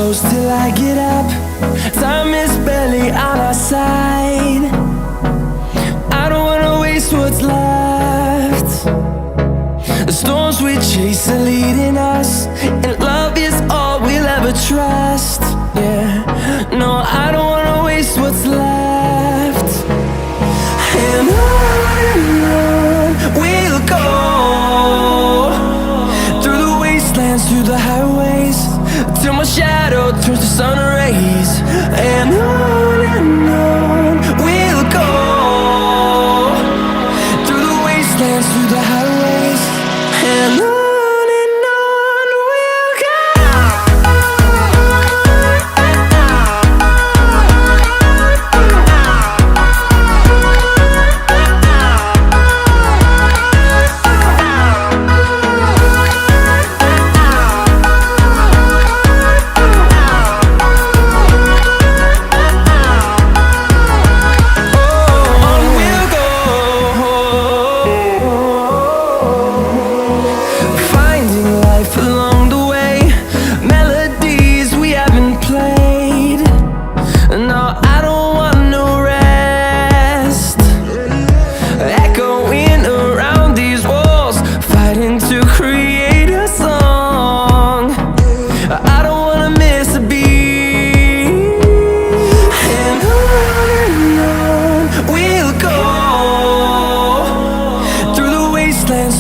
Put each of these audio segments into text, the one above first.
close till I get up. Time is barely on our side. I don't wanna waste what's left. The storms we chase are leading us, and love is all we'll ever trust. Yeah, no, I don't wanna waste what's left. And on we'll go, through the wastelands, through the highways, till my shadow turns to sun rays. And on we'll go, through the wastelands, through the highways, and on we'll go.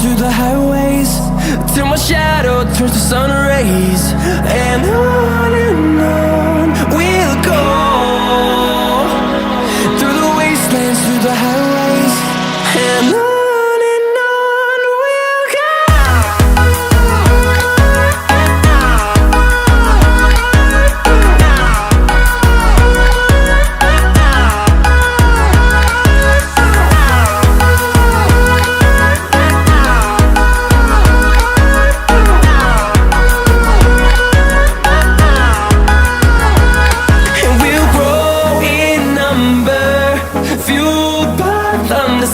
Through the highways, till my shadow turns to sun rays. And on we'll go, through the wastelands, through the highways, and on we'll go.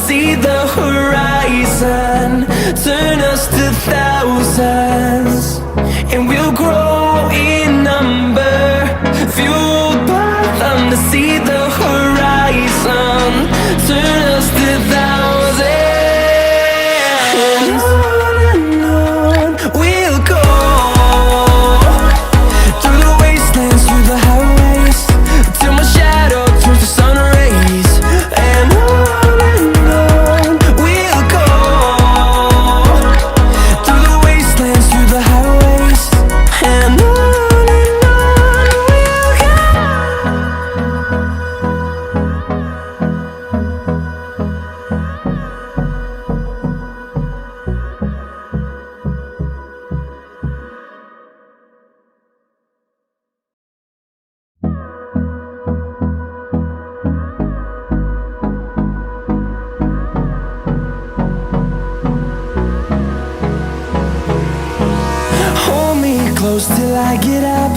See the horizon turn us to thousands, and we'll grow in number, fueled by them to see the horizon turn us to thousands. And on we'll go, through the wastelands, through the highways, till my shadow turns to sun rays. And close till I get up.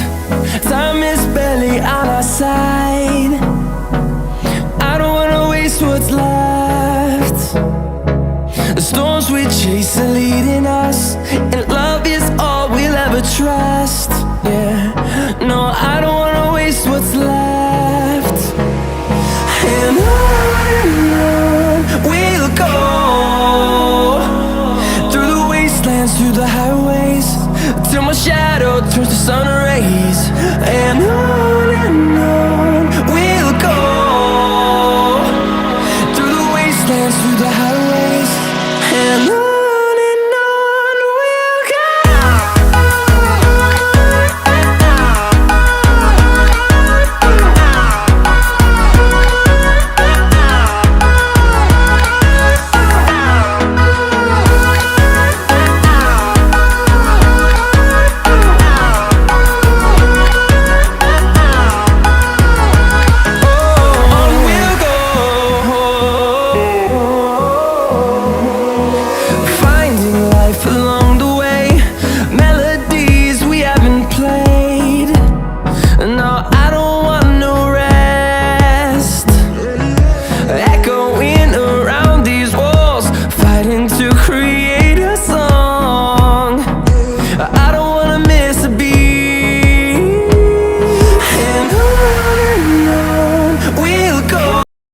Time is barely on our side. I don't wanna waste what's left. The storms we chase are